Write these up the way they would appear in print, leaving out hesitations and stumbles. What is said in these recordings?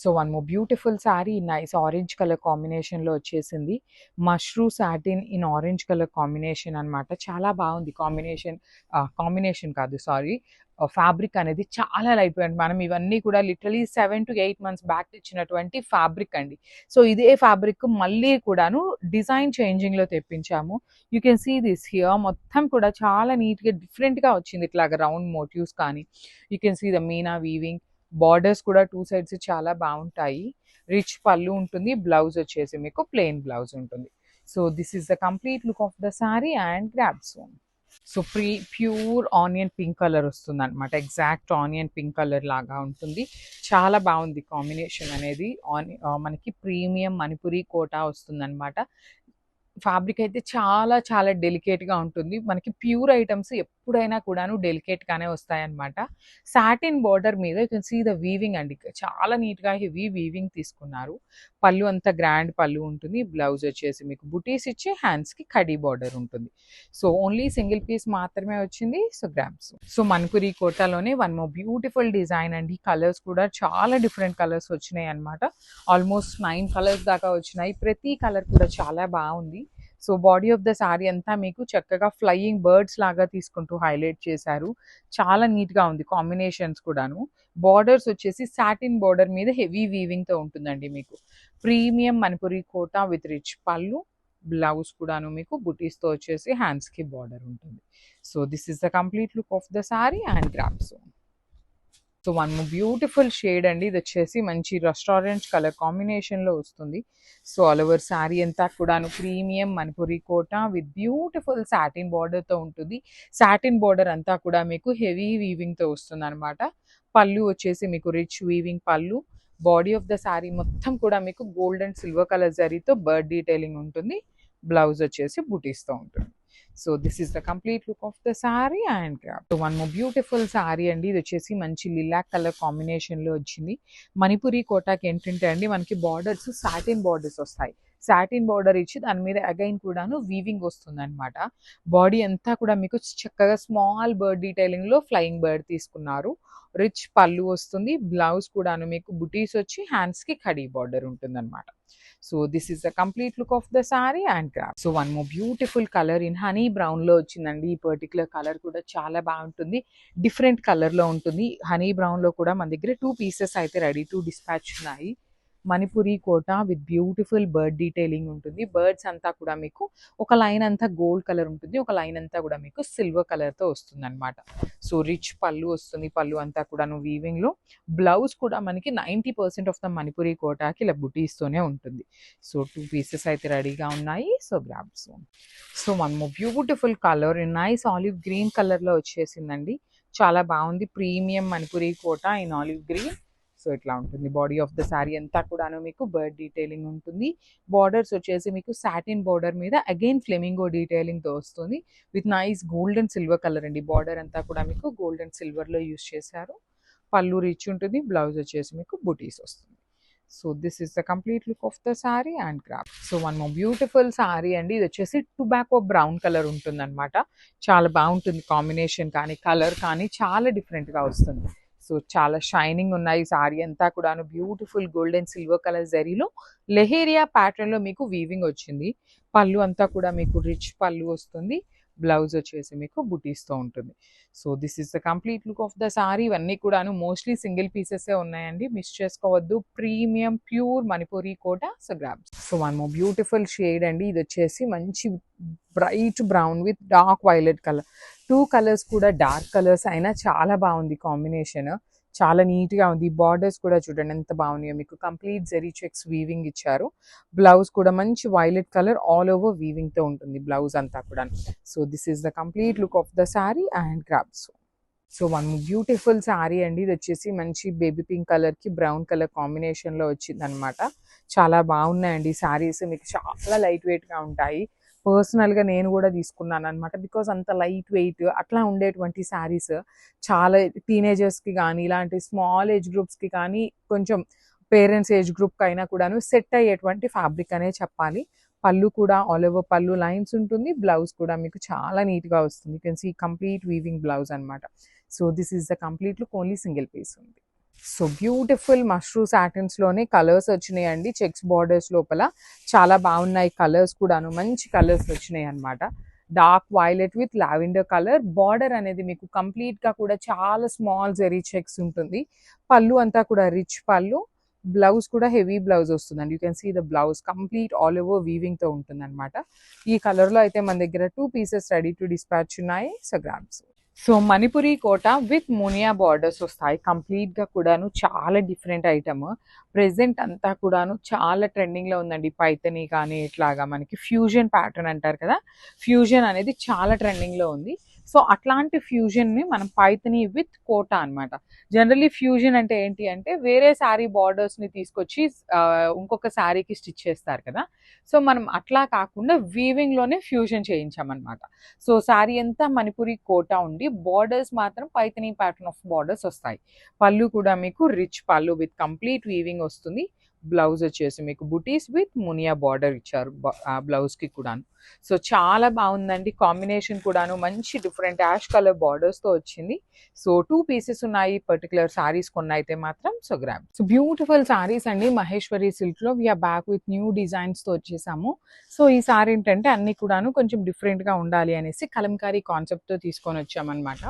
So one more beautiful sari nice orange colour కాంబినేషన్లో వచ్చేసింది. Mashru satin in orange colour combination అనమాట. చాలా బాగుంది కాంబినేషన్. కాంబినేషన్ కాదు సారీ, ఫ్యాబ్రిక్ అనేది చాలా లైట్ వెయిట్. మనం ఇవన్నీ కూడా లిటరలీ 7 to 8 months బ్యాక్ తెచ్చినటువంటి ఫ్యాబ్రిక్ అండి. సో ఇదే ఫ్యాబ్రిక్ మళ్ళీ కూడాను డిజైన్ చేంజింగ్లో తెప్పించాము. You can see this here మొత్తం కూడా చాలా నీట్గా డిఫరెంట్గా వచ్చింది. ఇట్లాగా రౌండ్ మోటివ్స్ కానీ you can see the meena weaving. Borders కూడా 2 sides చాలా బాగుంటాయి. రిచ్ పళ్ళు ఉంటుంది. బ్లౌజ్ వచ్చేసి మీకు ప్లెయిన్ బ్లౌజ్ ఉంటుంది. So this is the complete look of the sari and grab soon. So pure onion pink colour వస్తుంది అనమాట. ఎగ్జాక్ట్ ఆనియన్ పింక్ కలర్ లాగా ఉంటుంది. చాలా బాగుంది కాంబినేషన్ అనేది. మనకి ప్రీమియం మణిపురి కోటా వస్తుంది అనమాట. ఫ్యాబ్రిక్ అయితే చాలా చాలా డెలికేట్గా ఉంటుంది. మనకి ప్యూర్ ఐటమ్స్ ఎప్పుడైనా కూడాను డెలికేట్గానే వస్తాయన్నమాట. సాటిన్ బార్డర్ మీద you can see the weaving అండి. చాలా నీట్గా హెవీ వీవింగ్ తీసుకున్నారు. పళ్ళు అంతా గ్రాండ్ పళ్ళు ఉంటుంది. బ్లౌజ్ వచ్చేసి మీకు బుటీస్ ఇచ్చి హ్యాండ్స్కి కడీ బార్డర్ ఉంటుంది. సో ఓన్లీ సింగిల్ పీస్ మాత్రమే వచ్చింది. So grams. సో మణిపురి కోటాలోనే వన్ మోర్ బ్యూటిఫుల్ డిజైన్ అండి. కలర్స్ కూడా చాలా డిఫరెంట్ కలర్స్ వచ్చినాయి అనమాట. ఆల్మోస్ట్ 9 కలర్స్ దాకా వచ్చినాయి. ప్రతి కలర్ కూడా చాలా బాగుంది. So body of the sari అంతా మీకు చక్కగా ఫ్లయింగ్ బర్డ్స్ లాగా తీసుకుంటూ హైలైట్ చేశారు. చాలా నీట్గా ఉంది కాంబినేషన్స్ కూడాను. బార్డర్స్ వచ్చేసి సాటిన్ బార్డర్ మీద హెవీ వీవింగ్తో ఉంటుందండి. మీకు premium Manipuri Kota with rich పళ్ళు. బ్లౌజ్ కూడాను మీకు బుటీస్తో వచ్చేసి హ్యాండ్స్కి బార్డర్ ఉంటుంది. So this is the complete look of the sari and grams. So one beautiful shade అండి. ఇది వచ్చేసి మంచి రెస్టారెంట్ కలర్ కాంబినేషన్లో వస్తుంది. సో ఆల్ ఓవర్ శారీ అంతా కూడాను premium Manipuri Kota with beautiful satin బార్డర్తో ఉంటుంది. సాటిన్ బార్డర్ అంతా కూడా మీకు హెవీ వీవింగ్తో వస్తుంది అనమాట. పళ్ళు వచ్చేసి మీకు రిచ్ వీవింగ్ పళ్ళు. బాడీ ఆఫ్ ద శారీ మొత్తం కూడా మీకు గోల్డ్ అండ్ సిల్వర్ కలర్ జరీతో బర్డ్ డీటెయిలింగ్ ఉంటుంది. బ్లౌజ్ వచ్చేసి బుటీస్తో ఉంటుంది. So this is the complete look of the sari and grab. So one more beautiful sari అండి. ఇది వచ్చేసి మంచి లిలాక్ కలర్ కాంబినేషన్లో వచ్చింది. మణిపురి కోటాకి ఏంటంటే అండి మనకి బార్డర్స్ సాటిన్ బార్డర్స్ వస్తాయి. సాటిన్ బార్డర్ ఇచ్చి దాని మీద అగైన్ కూడాను వీవింగ్ వస్తుంది అనమాట. బాడీ అంతా కూడా మీకు చక్కగా స్మాల్ బర్డ్ డీటెయిలింగ్లో ఫ్లయింగ్ బర్డ్ తీసుకున్నారు. రిచ్ పళ్ళు వస్తుంది. బ్లౌజ్ కూడాను మీకు బుటీస్ వచ్చి హ్యాండ్స్కి కడీ బార్డర్ ఉంటుంది అనమాట. So this is the complete look of the sari and grab. So one more beautiful colour in honey బ్రౌన్లో వచ్చిందండి. ఈ పర్టికులర్ కలర్ కూడా చాలా బాగుంటుంది. డిఫరెంట్ కలర్లో ఉంటుంది. హనీ బ్రౌన్లో కూడా మన దగ్గర 2 pieces అయితే రెడీ టు డిస్పాచ్ ఉన్నాయి. Manipuri Kota with beautiful bird detailing ఉంటుంది. బర్డ్స్ అంతా కూడా మీకు ఒక లైన్ అంతా గోల్డ్ కలర్ ఉంటుంది. ఒక లైన్ అంతా కూడా మీకు సిల్వర్ కలర్తో వస్తుంది అనమాట. సో రిచ్ పళ్ళు వస్తుంది. పళ్ళు అంతా కూడాను వీవింగ్లో. బ్లౌజ్ కూడా మనకి 90% ఆఫ్ ద మణిపురి కోటాకి ఇలా బుటీస్తోనే ఉంటుంది. సో 2 pieces అయితే రెడీగా ఉన్నాయి. So grab soon. So one more beautiful colour in nice olive green కలర్లో వచ్చేసిందండి. చాలా బాగుంది. Premium Manipuri Kota in olive green. So ఇట్లా ఉంటుంది. బాడీ ఆఫ్ ద శారీ అంతా కూడాను మీకు బర్డ్ డీటెయిలింగ్ ఉంటుంది. బార్డర్స్ వచ్చేసి మీకు సాటిన్ బార్డర్ మీద అగైన్ ఫ్లెమింగో డీటెయిలింగ్తో వస్తుంది with nice gold and silver colour అండి. బార్డర్ అంతా కూడా మీకు గోల్డ్ అండ్ సిల్వర్లో యూస్ చేశారు. పళ్ళు రిచ్ ఉంటుంది. బ్లౌజ్ వచ్చేసి మీకు బుటీస్ వస్తుంది. So this is the complete look of the sari and grab. So one more beautiful sari అండి. ఇది వచ్చేసి టొబాకో బ్రౌన్ కలర్ ఉంటుంది అనమాట. చాలా బాగుంటుంది కాంబినేషన్ కానీ కలర్ కానీ చాలా డిఫరెంట్గా వస్తుంది. సో చాలా షైనింగ్ ఉన్నాయి. శారీ అంతా కూడాను beautiful gold and silver colour జరీలో లెహేరియా ప్యాటర్న్లో మీకు వీవింగ్ వచ్చింది. పళ్ళు అంతా కూడా మీకు రిచ్ పళ్ళు వస్తుంది. బ్లౌజ్ వచ్చేసి మీకు బుటీస్తో ఉంటుంది. So this is the complete look of the sari. ఇవన్నీ కూడాను మోస్ట్లీ సింగిల్ పీసెసే ఉన్నాయండి. మిస్ చేసుకోవద్దు. Premium pure Manipuri Kota. So grabs. So one more beautiful shade అండి. ఇది వచ్చేసి మంచి bright brown with dark violet colour. 2 colours కూడా డార్క్ కలర్స్ అయినా చాలా బాగుంది కాంబినేషన్. చాలా నీట్గా ఉంది. బార్డర్స్ కూడా చూడండి ఎంత బాగున్నాయో. మీకు కంప్లీట్ జెరీ చెక్స్ వీవింగ్ ఇచ్చారు. బ్లౌజ్ కూడా మంచి వైలెట్ కలర్ ఆల్ ఓవర్ వీవింగ్తో ఉంటుంది బ్లౌజ్ అంతా కూడా. So this is the complete look of the sari and grabs. So one beautiful sari అండి. ఇది వచ్చేసి మంచి బేబీ పింక్ కలర్కి బ్రౌన్ కలర్ కాంబినేషన్లో వచ్చింది అనమాట. చాలా బాగున్నాయండి శారీస్. మీకు చాలా లైట్ వెయిట్గా ఉంటాయి. పర్సనల్గా నేను కూడా తీసుకున్నాను అనమాట. బికాజ్ అంత లైట్ వెయిట్ అట్లా ఉండేటువంటి శారీస్ చాలా టీనేజర్స్కి కానీ ఇలాంటి స్మాల్ ఏజ్ గ్రూప్స్కి కానీ కొంచెం పేరెంట్స్ ఏజ్ గ్రూప్కి అయినా కూడాను సెట్ అయ్యేటువంటి ఫ్యాబ్రిక్ అనే చెప్పాలి. పళ్ళు కూడా ఆల్ ఓవర్ పళ్ళు లైన్స్ ఉంటుంది. బ్లౌజ్ కూడా మీకు చాలా నీట్గా వస్తుంది. You can see complete weaving blouse అనమాట. So this is the complete look. Only single piece ఉంది. సో బ్యూటిఫుల్ మష్రూ సాటిన్స్ లోనే కలర్స్ వచ్చినాయండి. చెక్స్ బార్డర్స్ లోపల చాలా బాగున్నాయి. కలర్స్ కూడాను మంచి కలర్స్ వచ్చినాయి అన్నమాట. Dark violet with lavender colour. Border అనేది మీకు కంప్లీట్ గా కూడా చాలా స్మాల్ జెరీ చెక్స్ ఉంటుంది. పళ్ళు అంతా కూడా రిచ్ పళ్ళు. బ్లౌజ్ కూడా హెవీ బ్లౌజ్ వస్తుందండి. You can see the blouse complete all over weaving తో ఉంటుంది అనమాట. ఈ కలర్ లో అయితే మన దగ్గర 2 పీసెస్ రెడీ టు డిస్పాచ్ ఉన్నాయి. So grams. So Manipuri Kota with muniya borders వస్తాయి. కంప్లీట్గా కూడాను చాలా డిఫరెంట్ ఐటమ్. ప్రెసెంట్ అంతా కూడాను చాలా ట్రెండింగ్లో ఉందండి. పైతని కానీ ఇట్లాగా మనకి ఫ్యూజన్ ప్యాటర్న్ అంటారు కదా, ఫ్యూజన్ అనేది చాలా ట్రెండింగ్లో ఉంది. సో అట్లాంటి ఫ్యూజన్ని మనం పైతని విత్ కోట అనమాట. జనరల్లీ ఫ్యూజన్ అంటే ఏంటి అంటే వేరే శారీ బార్డర్స్ని తీసుకొచ్చి ఇంకొక శారీకి స్టిచ్ చేస్తారు కదా. సో మనం అట్లా కాకుండా వీవింగ్లోనే ఫ్యూజన్ చేయించామన్నమాట. సో శారీ అంతా మణిపురి కోటా ఉండి బార్డర్స్ మాత్రం పైతనీ ప్యాటర్న్ ఆఫ్ బార్డర్స్ వస్తాయి. పళ్ళు కూడా మీకు రిచ్ పళ్ళు విత్ కంప్లీట్ వీవింగ్ వస్తుంది. బ్లౌజ్ వచ్చేసి మీకు బుటీస్ విత్ మునియా బార్డర్ ఇచ్చారు బ్లౌజ్కి కూడాను. సో చాలా బాగుందండి. కాంబినేషన్ కూడాను మంచి డిఫరెంట్ యాష్ కలర్ బార్డర్స్తో వచ్చింది. సో 2 పీసెస్ ఉన్నాయి పర్టికులర్ శారీస్ కొన్ని అయితే మాత్రం. So grab. So beautiful saris అండి. మహేశ్వరి సిల్క్లో వీఆర్ బ్యాక్ విత్ న్యూ డిజైన్స్తో వచ్చేసాము. సో ఈ సారీ ఏంటంటే అన్ని కూడాను కొంచెం డిఫరెంట్గా ఉండాలి అనేసి కలంకారీ కాన్సెప్ట్తో తీసుకొని వచ్చామన్నమాట.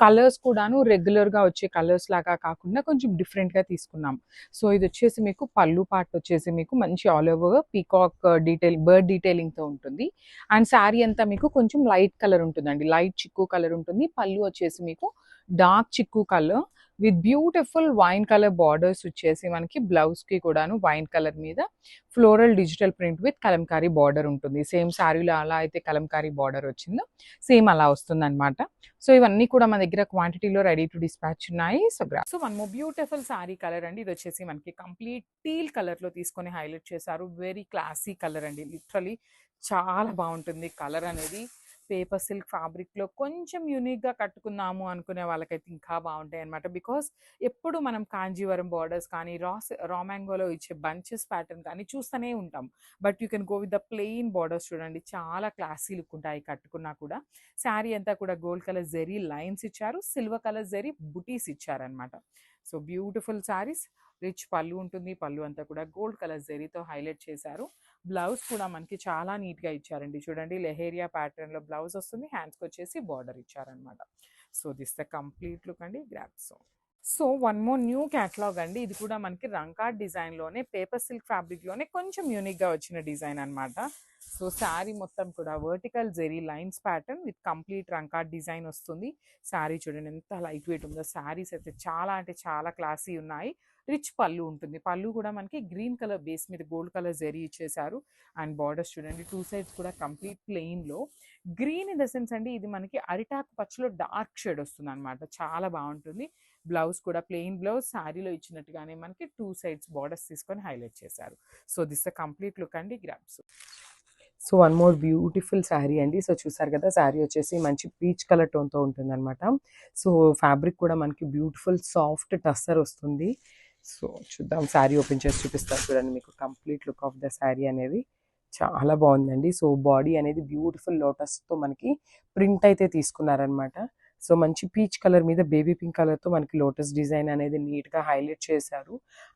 కలర్స్ కూడాను రెగ్యులర్గా వచ్చే కలర్స్ లాగా కాకుండా కొంచెం డిఫరెంట్గా తీసుకున్నాం. సో ఇది వచ్చేసి మీకు పళ్ళు పార్ట్ వచ్చేసి మీకు మంచి all over peacock detail bird డీటెయిలింగ్తో ఉంటుంది. అండ్ శారీ అంతా మీకు కొంచెం లైట్ కలర్ ఉంటుందండి. లైట్ చిక్కు కలర్ ఉంటుంది. పళ్ళు వచ్చేసి మీకు డార్క్ చిక్కు colour with beautiful wine colour borders వచ్చేసి మనకి బ్లౌజ్కి కూడాను వైన్ కలర్ మీద floral digital print with kalamkari border ఉంటుంది. సేమ్ శారీలో అలా అయితే కలంకారీ బార్డర్ వచ్చిందో సేమ్ అలా వస్తుంది అనమాట. సో ఇవన్నీ కూడా మన దగ్గర క్వాంటిటీలో రెడీ టు డిస్పాచ్ ఉన్నాయి. So one more beautiful sari colour అండి. ఇది వచ్చేసి మనకి కంప్లీట్ టీల్ కలర్లో తీసుకొని హైలైట్ చేశారు. వెరీ క్లాసీ కలర్ అండి. లిటరలీ చాలా బాగుంటుంది కలర్ అనేది. పేపర్ సిల్క్ ఫ్యాబ్రిక్లో కొంచెం యూనిక్గా కట్టుకున్నాము అనుకునే వాళ్ళకైతే ఇంకా బాగుంటాయి అనమాట. బికాస్ ఎప్పుడు మనం కాంజీవరం బార్డర్స్ కానీ రా మ్యాంగోలో ఇచ్చే బంచెస్ ప్యాటర్న్ కానీ చూస్తూనే ఉంటాం. But you can go with the plain borders. చూడండి చాలా క్లాసీ లుక్ ఉంటాయి కట్టుకున్నా కూడా. శారీ అంతా కూడా గోల్డ్ కలర్ జెరీ లైన్స్ ఇచ్చారు. సిల్వర్ కలర్ జెరీ బుటీస్ ఇచ్చారనమాట. So beautiful saris. రిచ్ పళ్ళు ఉంటుంది. పళ్ళు అంతా కూడా గోల్డ్ కలర్ జెరీతో హైలైట్ చేశారు. బ్లౌజ్ కూడా మనకి చాలా నీట్గా ఇచ్చారండి. చూడండి లెహేరియా ప్యాటర్న్లో బ్లౌజ్ వస్తుంది. హ్యాండ్స్కి వచ్చేసి బార్డర్ ఇచ్చారనమాట. So this the complete look అండి. Grabs. So one more new catalogue అండి. ఇది కూడా మనకి రంకార్డ్ డిజైన్లోనే పేపర్ సిల్క్ ఫ్యాబ్రిక్లోనే కొంచెం యూనిక్గా వచ్చిన డిజైన్ అనమాట. సో శారీ మొత్తం కూడా vertical zari lines pattern with complete రంకార్డ్ డిజైన్ వస్తుంది. శారీ చూడండి ఎంత లైట్ వెయిట్ ఉందో. శారీస్ అయితే చాలా అంటే చాలా క్లాసీ ఉన్నాయి. రిచ్ పళ్ళు ఉంటుంది. పళ్ళు కూడా మనకి గ్రీన్ కలర్ బేస్ మీద గోల్డ్ కలర్ జెరీ ఇచ్చేసారు. అండ్ బార్డర్స్ చూడండి 2 సైడ్స్ కూడా కంప్లీట్ ప్లెయిన్లో గ్రీన్ ఇన్ ద సెన్స్ అండి. ఇది మనకి అరిటాకు పచ్చలో డార్క్ షేడ్ వస్తుంది అనమాట. చాలా బాగుంటుంది. బ్లౌజ్ కూడా ప్లెయిన్ బ్లౌజ్ శారీలో ఇచ్చినట్టుగానే మనకి 2 సైడ్స్ బార్డర్స్ తీసుకొని హైలైట్ చేశారు. So this the complete look అండి. Grabs. So one more beautiful sari అండి. సో చూసారు కదా శారీ వచ్చేసి మంచి పీచ్ కలర్ టోన్తో ఉంటుంది అనమాట. సో ఫ్యాబ్రిక్ కూడా మనకి బ్యూటిఫుల్ సాఫ్ట్ టస్సర్ వస్తుంది. సో చూద్దాం శారీ ఓపెన్ చేసి చూపిస్తాను చూడండి మీకు complete look of the sari అనేది. చాలా బాగుందండి. సో బాడీ అనేది బ్యూటిఫుల్ లోటస్తో మనకి ప్రింట్ అయితే తీసుకున్నారనమాట. సో మంచి పీచ్ కలర్ మీద బేబీ పింక్ కలర్తో మనకి లోటస్ డిజైన్ అనేది నీట్గా హైలైట్ చేశారు.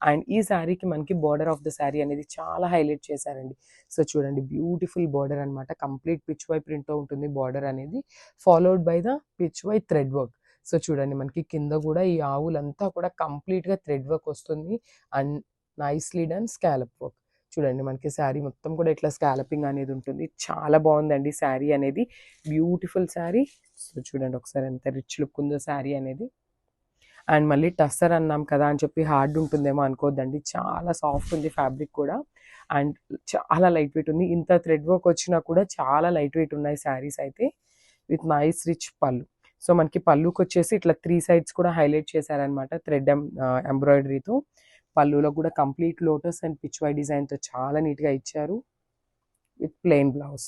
అండ్ ఈ శారీకి మనకి బార్డర్ ఆఫ్ ద శారీ అనేది చాలా హైలైట్ చేశారండి. సో చూడండి బ్యూటిఫుల్ బార్డర్ అనమాట. కంప్లీట్ పిచ్ వై ప్రింట్తో ఉంటుంది బార్డర్ అనేది. Followed by the Pichwai thread work. So చూడండి మనకి కింద కూడా ఈ ఆవులంతా కూడా కంప్లీట్గా థ్రెడ్ వర్క్ వస్తుంది. And nicely done scallop work. చూడండి మనకి శారీ మొత్తం కూడా ఇట్లా స్కాలపింగ్ అనేది ఉంటుంది. చాలా బాగుందండి శారీ అనేది. బ్యూటిఫుల్ శారీ. సో చూడండి ఒకసారి ఎంత రిచ్ లుక్ ఉందో శారీ అనేది. అండ్ మళ్ళీ టస్సర్ అన్నాం కదా అని చెప్పి హార్డ్ ఉంటుందేమో అనుకోవద్దండి. చాలా సాఫ్ట్ ఉంది ఫ్యాబ్రిక్ కూడా. అండ్ చాలా లైట్ వెయిట్ ఉంది. ఇంత థ్రెడ్ వర్క్ వచ్చినా కూడా చాలా లైట్ వెయిట్ ఉన్నాయి శారీస్ అయితే. విత్ నైస్ రిచ్ పళ్ళు. సో మనకి పళ్ళుకి వచ్చేసి ఇట్లా 3 సైడ్స్ కూడా హైలైట్ చేశారనమాట థ్రెడ్ ఎంబ్రాయిడరీతో. పళ్ళులో కూడా complete lotus and pichwai డిజైన్తో చాలా నీట్గా ఇచ్చారు with plain blouse.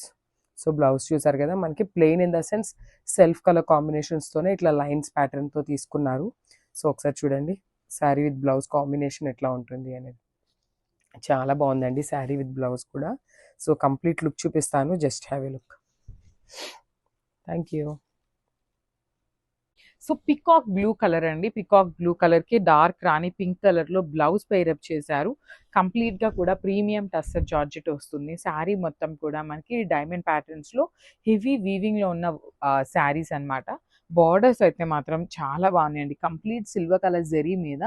So blouse చూసారు కదా మనకి plain in the sense self colour కాంబినేషన్స్తోనే ఇట్లా లైన్స్ ప్యాటర్న్తో తీసుకున్నారు. సో ఒకసారి చూడండి శారీ విత్ బ్లౌజ్ కాంబినేషన్ ఎట్లా ఉంటుంది అనేది. చాలా బాగుందండి శారీ విత్ బ్లౌజ్ కూడా. సో కంప్లీట్ లుక్ చూపిస్తాను. Just have a look. Thank you. So peacock blue colour అండి. పికాక్ బ్లూ కలర్‌కి డార్క్ రాణి పింక్ కలర్‌లో బ్లౌజ్ పెయిరప్ చేశారు. కంప్లీట్‌గా కూడా ప్రీమియం టస్సర్ జార్జెట్ వస్తుంది. శారీ మొత్తం కూడా మనకి డైమండ్ ప్యాటర్న్స్‌లో హెవీ వీవింగ్‌లో ఉన్న శారీస్ అన్నమాట. బోర్డర్స్ అయితే మాత్రం చాలా బాగున్నాయండి. కంప్లీట్ సిల్వర్ కలర్ జరీ మీద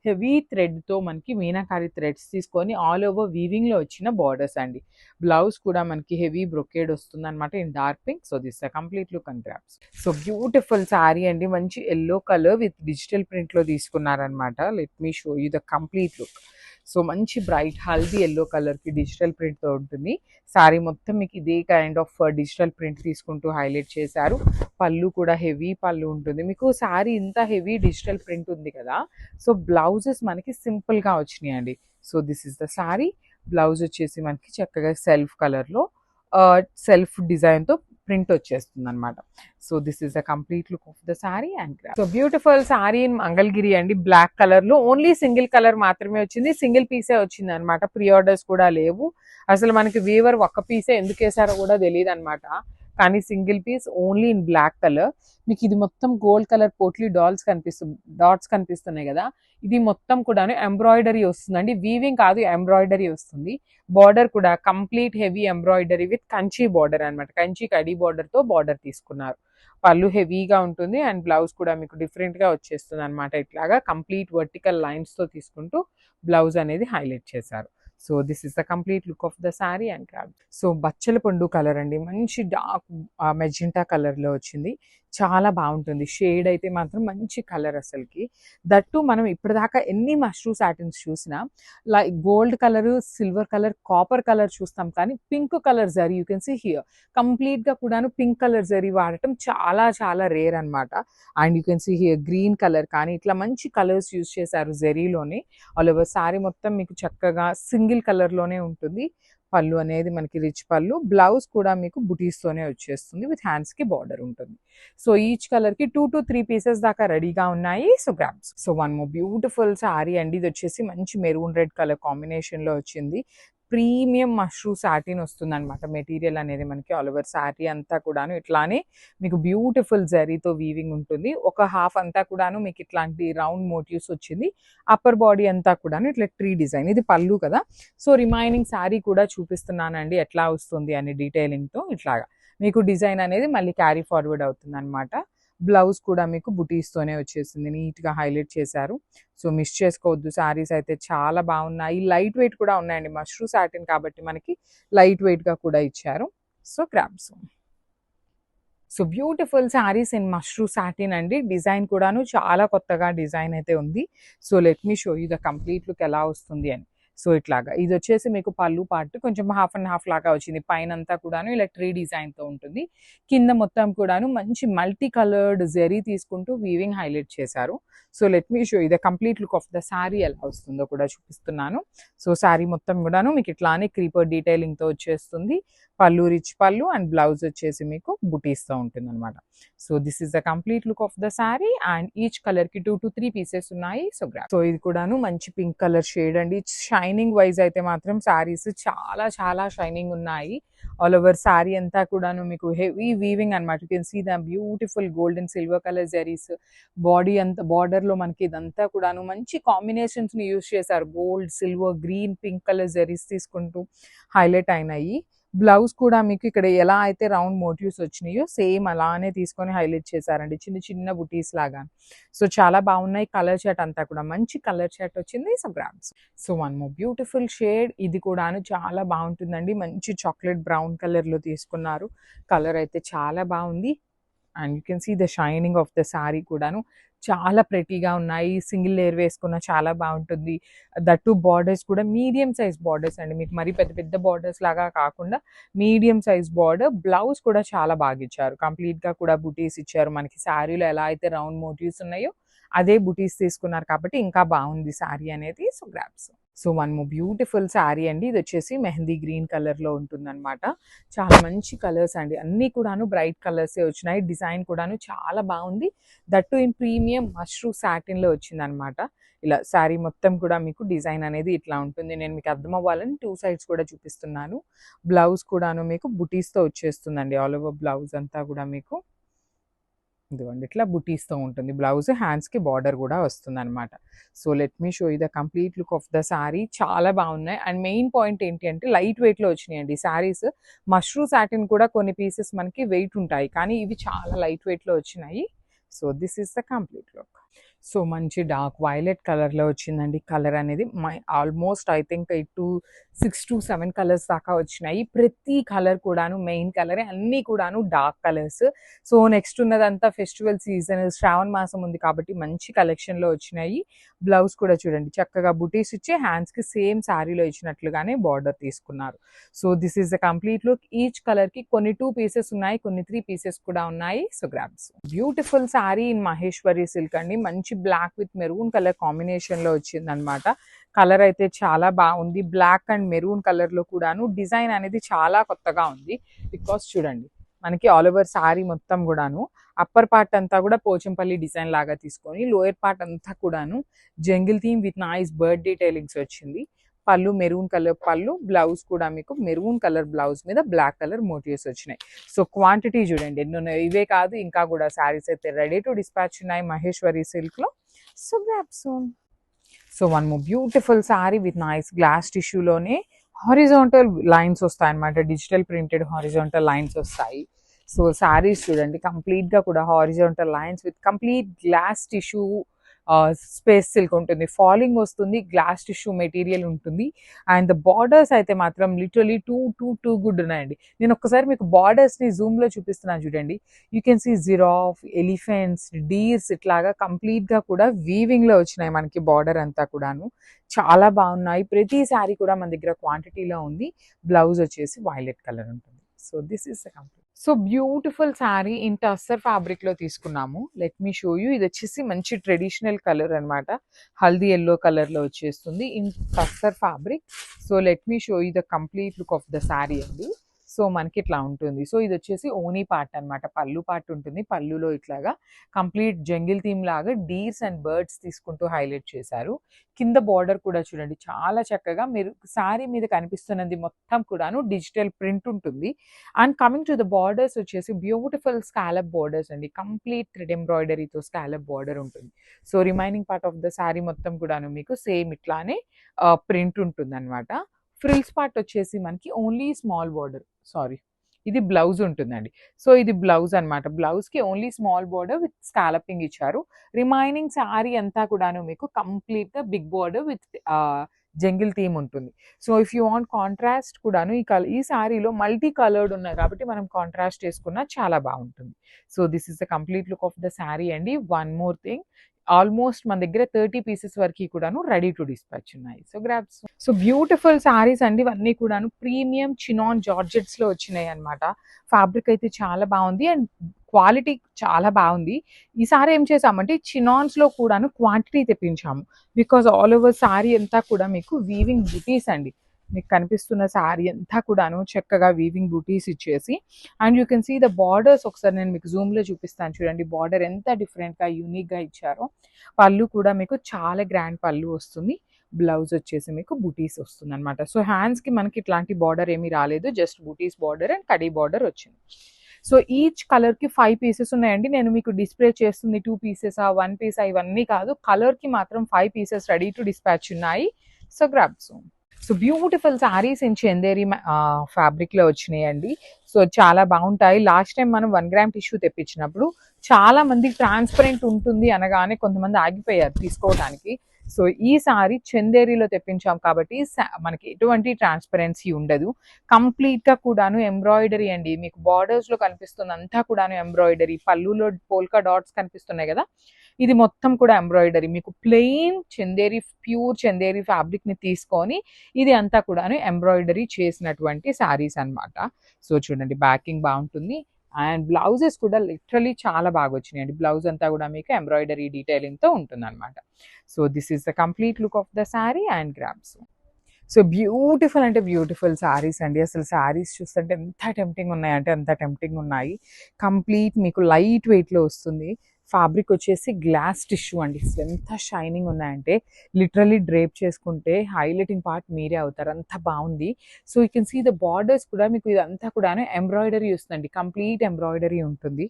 హెవీ థ్రెడ్‌తో మనకి మీనాకారి థ్రెడ్స్ తీసుకొని ఆల్ ఓవర్ వీవింగ్‌లో వచ్చిన బోర్డర్స్ అండి. బ్లౌజ్ కూడా మనకి హెవీ బ్రొకేడ్ వస్తుందన్నమాట in dark pink. So this the complete look and grabs. So beautiful sari అండి. మంచి యెల్లో కలర్ విత్ డిజిటల్ ప్రింట్‌లో తీసుకున్నారనమాట. Let me show you the complete look. So మంచి బ్రైట్ హల్దీ యెల్లో కలర్‌కి డిజిటల్ ప్రింట్‌తో ఉంటుంది. శారీ మొత్తం మీకు ఇదే కైండ్ ఆఫ్ డిజిటల్ ప్రింట్ తీసుకుంటూ హైలైట్ చేశారు. పళ్ళు కూడా హెవీ పళ్ళు ఉంటుంది. మీకు శారీ ఇంత హెవీ డిజిటల్ ప్రింట్ ఉంది కదా! సో బ్లౌజెస్ మనకి సింపుల్‌గా వచ్చినాయండి. So this is the sari. Blouse వచ్చేసి మనకి చక్కగా సెల్ఫ్ కలర్‌లో సెల్ఫ్ డిజైన్‌తో ప్రింట్ వచ్చేస్తుందనమాట. So this is the complete look of the sari and so beautiful sari in Mangalagiri అండి. బ్లాక్ కలర్‌లో ఓన్లీ సింగిల్ కలర్ మాత్రమే వచ్చింది. సింగిల్ పీసే వచ్చిందనమాట. ప్రీ ఆర్డర్స్ కూడా లేవు. అసలు మనకి వీవర్ ఒక్క పీసే ఎందుకేసారో కూడా తెలీదనమాట. కానీ single piece only in black colour. మీకు ఇది మొత్తం గోల్డ్ కలర్ పోట్లీ డాట్స్ కనిపిస్తున్నాయి కదా! ఇది మొత్తం కూడాను ఎంబ్రాయిడరీ వస్తుందండి. వీవింగ్ కాదు, ఎంబ్రాయిడరీ వస్తుంది. బార్డర్ కూడా complete heavy embroidery with Kanchi border అనమాట. కంచి కడి బార్డర్‌తో బార్డర్ తీసుకున్నారు. పళ్ళు హెవీగా ఉంటుంది అండ్ బ్లౌజ్ కూడా మీకు డిఫరెంట్‌గా వచ్చేస్తుంది అనమాట. ఇట్లాగా కంప్లీట్ వర్టికల్ లైన్స్‌తో తీసుకుంటూ బ్లౌజ్ అనేది హైలైట్ చేశారు. So this is the complete look of the sari and craft. So బచ్చల పండు కలర్ అండి. మంచి డార్క్ మెజెంటా కలర్‌లో వచ్చింది. చాలా బాగుంటుంది. షేడ్ అయితే మాత్రం మంచి కలర్ అసలుకి. దట్టు మనం ఇప్పటిదాకా ఎన్ని మష్రూ సాటిన్స్ చూసినా like gold colour, silver colour, copper colour చూస్తాం కానీ pink colour zari you can see here కంప్లీట్‌గా కూడాను పింక్ కలర్ జరీ వాడటం చాలా చాలా రేర్ అనమాట. And you can see here green colour కానీ ఇట్లా మంచి కలర్స్ యూజ్ చేశారు జరీలోనే. ఆల్ ఓవర్ శారీ మొత్తం మీకు చక్కగా సింగిల్ కలర్‌లోనే ఉంటుంది. పళ్ళు అనేది మనకి రిచ్ పళ్ళు. బ్లౌజ్ కూడా మీకు బుటీస్తోనే వచ్చేస్తుంది. విత్ హ్యాండ్స్‌కి బార్డర్ ఉంటుంది. సో ఈచ్ కలర్‌కి 2-3 పీసెస్ దాకా రెడీగా ఉన్నాయి. So grabs. So one more beautiful sari అండి. ఇది వచ్చేసి మంచి మెరూన్ రెడ్ కలర్ కాంబినేషన్‌లో వచ్చింది. ప్రీమియం మష్రూ సాటిన్ వస్తుందన్నమాట. మెటీరియల్ అనేది మనకి ఆల్ ఓవర్ శారీ అంతా కూడాను ఇట్లానే మీకు బ్యూటిఫుల్ జరీతో వీవింగ్ ఉంటుంది. ఒక హాఫ్ అంతా కూడాను మీకు ఇట్లాంటి రౌండ్ మోటివ్స్ వచ్చింది. అప్పర్ బాడీ అంతా కూడాను ఇట్లా ట్రీ డిజైన్. ఇది పళ్ళు కదా! సో రిమైనింగ్ శారీ కూడా చూపిస్తున్నానండి ఎట్లా వస్తుంది అని డీటెయిలింగ్‌తో ఇట్లాగా. మీకు డిజైన్ అనేది మళ్ళీ క్యారీ ఫార్వర్డ్ అవుతుందన్నమాట. బ్లౌజ్ కూడా మీకు బుటీస్తోనే వచ్చేసింది. నీట్‌గా హైలైట్ చేశారు. సో మిస్ చేసుకోవద్దు. శారీస్ అయితే చాలా బాగున్నాయి. లైట్ వెయిట్ కూడా ఉన్నాయండి. మష్రూ సాటిన్ కాబట్టి మనకి లైట్ వెయిట్‌గా కూడా ఇచ్చారు. So grabs. So beautiful saris in mashru satin అండి. డిజైన్ కూడాను చాలా కొత్తగా డిజైన్ అయితే ఉంది. So let me show you the complete look ఎలా వస్తుంది అని. సో ఇట్లాగా ఇది వచ్చేసి మీకు పళ్ళు పార్ట్ కొంచెం హాఫ్ అండ్ హాఫ్ లాగా వచ్చింది. పైనంతా కూడాను ఇలా ట్రీ డిజైన్‌తో ఉంటుంది. కింద మొత్తం కూడాను మంచి మల్టీ కలర్డ్ జెరీ తీసుకుంటూ వీవింగ్ హైలైట్ చేశారు. So let me show you the complete look of the sari ఎలా వస్తుందో కూడా చూపిస్తున్నాను. సో శారీ మొత్తం కూడాను మీకు ఇట్లానే క్రీపర్ డీటెయిలింగ్‌తో వచ్చేస్తుంది. పళ్ళు రిచ్ పళ్ళు అండ్ బ్లౌజ్ వచ్చేసి మీకు బుటీస్‌తో ఉంటుందన్నమాట. So this is the complete look of the sari and each కలర్‌కి 2-3 పీసెస్ ఉన్నాయి. So grab. సో ఇది కూడాను మంచి పింక్ కలర్ షేడ్ అండి. షైనింగ్ వైజ్ అయితే మాత్రం శారీస్ చాలా చాలా షైనింగ్ ఉన్నాయి. ఆల్ ఓవర్ శారీ అంతా కూడాను మీకు హెవీ వీవింగ్ అనమాట. You can see the beautiful gold and silver colour zaris. Body అంతా బార్డర్‌లో మనకి ఇదంతా కూడాను మంచి కాంబినేషన్స్‌ని యూజ్ చేశారు. Gold, silver, green, pink colour zaris తీసుకుంటూ హైలైట్ అయినాయి. బ్లౌజ్ కూడా మీకు ఇక్కడ ఎలా అయితే రౌండ్ మోటివ్స్ వచ్చినాయో సేమ్ అలానే తీసుకొని హైలైట్ చేశారండి. చిన్న చిన్న బుటీస్ లాగా. సో చాలా బాగున్నాయి. కలర్ చార్ట్ అంతా కూడా మంచి కలర్ చార్ట్ వచ్చింది. So grams. So one more beautiful shade. ఇది కూడాను చాలా బాగుంటుందండి. మంచి చాక్లెట్ బ్రౌన్ కలర్‌లో తీసుకున్నారు. కలర్ అయితే చాలా బాగుంది. And you can see the shining of the sari కూడాను చాలా ప్రెటీగా ఉన్నాయి. సింగిల్ లేయర్ వేసుకున్న చాలా బాగుంటుంది. దట్టు బార్డర్స్ కూడా మీడియం సైజ్ బార్డర్స్ అండి. మీకు మరీ పెద్ద పెద్ద బార్డర్స్ లాగా కాకుండా మీడియం సైజ్ బార్డర్. బ్లౌజ్ కూడా చాలా బాగా ఇచ్చారు. కంప్లీట్‌గా కూడా బుటీస్ ఇచ్చారు. మనకి శారీలో ఎలా అయితే రౌండ్ మోటివ్స్ ఉన్నాయో అదే బుటీస్ తీసుకున్నారు కాబట్టి ఇంకా బాగుంది శారీ అనేది. So grabs. So one more beautiful sari అండి. ఇది వచ్చేసి మెహందీ గ్రీన్ కలర్‌లో ఉంటుందన్నమాట. చాలా మంచి కలర్స్ అండి. అన్నీ కూడాను బ్రైట్ కలర్సే వచ్చినాయి. డిజైన్ కూడాను చాలా బాగుంది. దట్టు ఇన్ ప్రీమియం మష్రూ సాటిన్‌లో వచ్చిందనమాట. ఇలా శారీ మొత్తం కూడా మీకు డిజైన్ అనేది ఇట్లా ఉంటుంది. నేను మీకు అర్థం అవ్వాలని 2 సైడ్స్ కూడా చూపిస్తున్నాను. బ్లౌజ్ కూడాను మీకు బుటీస్‌తో వచ్చేస్తుందండి. ఆల్ ఓవర్ బ్లౌజ్ అంతా కూడా మీకు ఇదిగోండి ఇట్లా బుటీస్‌తో ఉంటుంది. బ్లౌజ్ హ్యాండ్స్‌కి బార్డర్ గూడా వస్తుందనమాట. So, let me show you the complete look of the sari. చాలా బాగున్నాయి. అండ్ మెయిన్ పాయింట్ ఏంటి అంటే లైట్ వెయిట్‌లో వచ్చినాయండి శారీస్. మష్రూ సాటిన్ కూడా కొన్ని పీసెస్ మనకి వెయిట్ ఉంటాయి. కానీ ఇవి చాలా లైట్ వెయిట్‌లో వచ్చినాయి. So, this is the complete look. So, మంచి డార్క్ వైలెట్ కలర్‌లో వచ్చిందండి. కలర్ అనేది ఆల్మోస్ట్ ఐ థింక్ 6-7 కలర్స్ దాకా వచ్చినాయి. ప్రతి కలర్ కూడాను మెయిన్ కలరే. అన్నీ కూడాను డార్క్ కలర్స్. సో, నెక్స్ట్ ఉన్నదంతా ఫెస్టివల్ సీజన్ శ్రావణ మాసం ఉంది కాబట్టి మంచి కలెక్షన్‌లో వచ్చినాయి. బ్లౌజ్ కూడా చూడండి చక్కగా బుటీస్ ఇచ్చి హ్యాండ్స్‌కి సేమ్ శారీలో ఇచ్చినట్లుగానే బార్డర్ తీసుకున్నారు. So, this is the complete look. Each కలర్‌కి కొన్ని 2 పీసెస్ ఉన్నాయి. కొన్ని 3 పీసెస్ కూడా ఉన్నాయి. So, grabs. Beautiful sari in Maheshwari silk అండి. మంచి బ్లాక్ విత్ మెరూన్ కలర్ కాంబినేషన్‌లో వచ్చిందనమాట. కలర్ అయితే చాలా బాగుంది. బ్లాక్ అండ్ మెరూన్ కలర్‌లో కూడాను డిజైన్ అనేది చాలా కొత్తగా ఉంది. బికాస్ చూడండి మనకి ఆల్ ఓవర్ శారీ మొత్తం కూడాను అప్పర్ పార్ట్ అంతా కూడా పోచంపల్లి డిజైన్ లాగా తీసుకొని లోయర్ పార్ట్ అంతా కూడాను jungle theme with nice bird detailings వచ్చింది. పళ్ళు మెరూన్ కలర్ పళ్ళు, బ్లౌజ్ కూడా మీకు మెరూన్ కలర్ బ్లౌజ్ మీద బ్లాక్ కలర్ మోటివ్స్ వచ్చినాయి. సో, క్వాంటిటీ చూడండి ఎన్ని ఉన్నాయి. ఇవే కాదు ఇంకా కూడా శారీస్ అయితే రెడీ టు డిస్పాచ్ ఉన్నాయి మహేశ్వరి సిల్క్లో. So, grab soon. So, one more beautiful sari with nice glass టిష్యూలోనే హారిజాంటల్ లైన్స్ వస్తాయి అనమాట. డిజిటల్ ప్రింటెడ్ హారిజాంటల్ లైన్స్ వస్తాయి. సో, శారీస్ చూడండి కంప్లీట్గా కూడా horizontal lines with complete glass tissue space silk ఉంటుంది. ఫాలింగ్ వస్తుంది. గ్లాస్ టిష్యూ మెటీరియల్ ఉంటుంది. అండ్ ద బార్డర్స్ అయితే మాత్రం లిటరలీ టూ గుడ్ ఉన్నాయండి. నేను ఒక్కసారి మీకు బార్డర్స్ని జూమ్లో చూపిస్తున్నాను చూడండి. You can see giraffe, elephants, deers ఇట్లాగా కంప్లీట్గా కూడా వీవింగ్లో వచ్చినాయి మనకి బార్డర్ అంతా కూడాను. చాలా బాగున్నాయి. ప్రతి శారీ కూడా మన దగ్గర క్వాంటిటీలో ఉంది. బ్లౌజ్ వచ్చేసి వైలెట్ కలర్ ఉంటుంది. So, this is the complete. So, beautiful sari in tussar ఫ్యాబ్రిక్లో తీసుకున్నాము. Let me show you. ఇది వచ్చేసి మంచి ట్రెడిషనల్ కలర్ అనమాట. హల్దీ ఎల్లో కలర్లో వచ్చేస్తుంది in tussar fabric. So, let me show you the complete look of the sari అండి. సో, మనకి ఇట్లా ఉంటుంది. సో, ఇది వచ్చేసి ఓనీ పార్ట్ అనమాట. పళ్ళు పార్ట్ ఉంటుంది. పళ్ళులో ఇట్లాగా కంప్లీట్ జంగిల్ థీమ్ లాగా డీర్స్ అండ్ బర్డ్స్ తీసుకుంటూ హైలైట్ చేశారు. కింద బార్డర్ కూడా చూడండి చాలా చక్కగా మీరు శారీ మీద కనిపిస్తున్నది మొత్తం కూడాను డిజిటల్ ప్రింట్ ఉంటుంది. And coming to the borders వచ్చేసి బ్యూటిఫుల్ స్కాలప్ బార్డర్స్ అండి. కంప్లీట్ థ్రెడ్ ఎంబ్రాయిడరీతో స్కాలప్ బార్డర్ ఉంటుంది. So, remaining part of the sari మొత్తం కూడాను మీకు సేమ్ ఇట్లానే ప్రింట్ ఉంటుంది అనమాట. ఫ్రిల్స్ పార్ట్ వచ్చేసి మనకి ఓన్లీ స్మాల్ బార్డర్ ఇది బ్లౌజ్ ఉంటుందండి. సో, ఇది బ్లౌజ్ అనమాట. బ్లౌజ్కి only small border with scalloping ఇచ్చారు. రిమైనింగ్ శారీ అంతా కూడాను మీకు కంప్లీట్గా big border with jungle theme ఉంటుంది. So, if you want contrast కూడాను ఈ శారీలో మల్టీ కలర్డ్ ఉన్నాయి కాబట్టి మనం కాంట్రాస్ట్ చేసుకున్నా చాలా బాగుంటుంది. So, this is the complete look of the sari అండి. వన్ మోర్ థింగ్, ఆల్మోస్ట్ మన దగ్గర 30 పీసెస్ వరకు కూడాను రెడీ టు డిస్పాచ్ ఉన్నాయి. So, grabs. So, beautiful saris అండి ఇవన్నీ కూడాను ప్రీమియం చినాన్ జార్జెట్స్లో వచ్చినాయి అనమాట. ఫ్యాబ్రిక్ అయితే చాలా బాగుంది అండ్ క్వాలిటీ చాలా బాగుంది. ఈసారి ఏం చేసామంటే చినాన్స్లో కూడాను క్వాంటిటీ తెప్పించాము. బికాజ్ ఆల్ ఓవర్ శారీ అంతా కూడా మీకు వీవింగ్ బుటీస్ అండి. మీకు కనిపిస్తున్న శారీ అంతా కూడాను చక్కగా వీవింగ్ బూటీస్ ఇచ్చేసి and you can see the borders. ఒకసారి నేను మీకు జూమ్లో చూపిస్తాను చూడండి. బార్డర్ ఎంత డిఫరెంట్గా యూనిక్గా ఇచ్చారో. పళ్ళు కూడా మీకు చాలా గ్రాండ్ పళ్ళు వస్తుంది. బ్లౌజ్ వచ్చేసి మీకు బూటీస్ వస్తుంది అనమాట. సో, హ్యాండ్స్కి మనకి ఇట్లాంటి బార్డర్ ఏమీ రాలేదు. Just butis border and kadi border వచ్చింది. సో, ఈచ్ కలర్కి 5 పీసెస్ ఉన్నాయండి. నేను మీకు డిస్ప్లే చేస్తుంది 2 పీసెసా 1 పీసా ఇవన్నీ కాదు. కలర్కి మాత్రం 5 పీసెస్ రెడీ టు డిస్పాచ్ ఉన్నాయి. So, grab soon. So, beautiful saris in Chanderi ఫ్యాబ్రిక్లో వచ్చినాయండి. సో, చాలా బాగుంటాయి. లాస్ట్ టైం మనం 1 గ్రామ్ టిష్యూ తెప్పించినప్పుడు చాలా మంది ట్రాన్స్పరెంట్ ఉంటుంది అనగానే కొంతమంది ఆగిపోయారు తీసుకోవడానికి. సో, ఈ సారీ చందేరిలో తెప్పించాం కాబట్టి మనకి ఎటువంటి ట్రాన్స్పరెన్సీ ఉండదు. కంప్లీట్గా కూడాను ఎంబ్రాయిడరీ అండి. మీకు బార్డర్స్లో కనిపిస్తున్నంతా కూడాను ఎంబ్రాయిడరీ. పళ్ళులో పోల్కా డాట్స్ కనిపిస్తున్నాయి కదా, ఇది మొత్తం కూడా ఎంబ్రాయిడరీ. మీకు ప్లెయిన్ చందేరి ప్యూర్ చందేరి ఫ్యాబ్రిక్ని తీసుకొని ఇది అంతా కూడాను ఎంబ్రాయిడరీ చేసినటువంటి శారీస్ అనమాట. సో, చూడండి బ్యాకింగ్ బాగుంటుంది అండ్ బ్లౌజెస్ కూడా లిటరలీ చాలా బాగా వచ్చినాయండి. బ్లౌజ్ అంతా కూడా మీకు ఎంబ్రాయిడరీ డీటెయిలింగ్తో ఉంటుంది అనమాట. So, this is the complete look of the sari and grabs. So, beautiful అంటే బ్యూటిఫుల్ శారీస్ అండి. అసలు శారీస్ చూస్తుంటే ఎంత టెంప్టింగ్ ఉన్నాయంటే అంత టెంప్టింగ్ ఉన్నాయి. కంప్లీట్ మీకు లైట్ వెయిట్లో వస్తుంది. ఫ్యాబ్రిక్ వచ్చేసి గ్లాస్ టిష్యూ అండి. ఎంత షైనింగ్ ఉన్నాయంటే లిటరల్లీ డ్రేప్ చేసుకుంటే హైలైటింగ్ పార్ట్ మీరే అవుతారు, అంత బాగుంది. So you can see the borders కూడా మీకు ఇదంతా కూడా ఎంబ్రాయిడరీ వస్తుందండి, కంప్లీట్ ఎంబ్రాయిడరీ ఉంటుంది.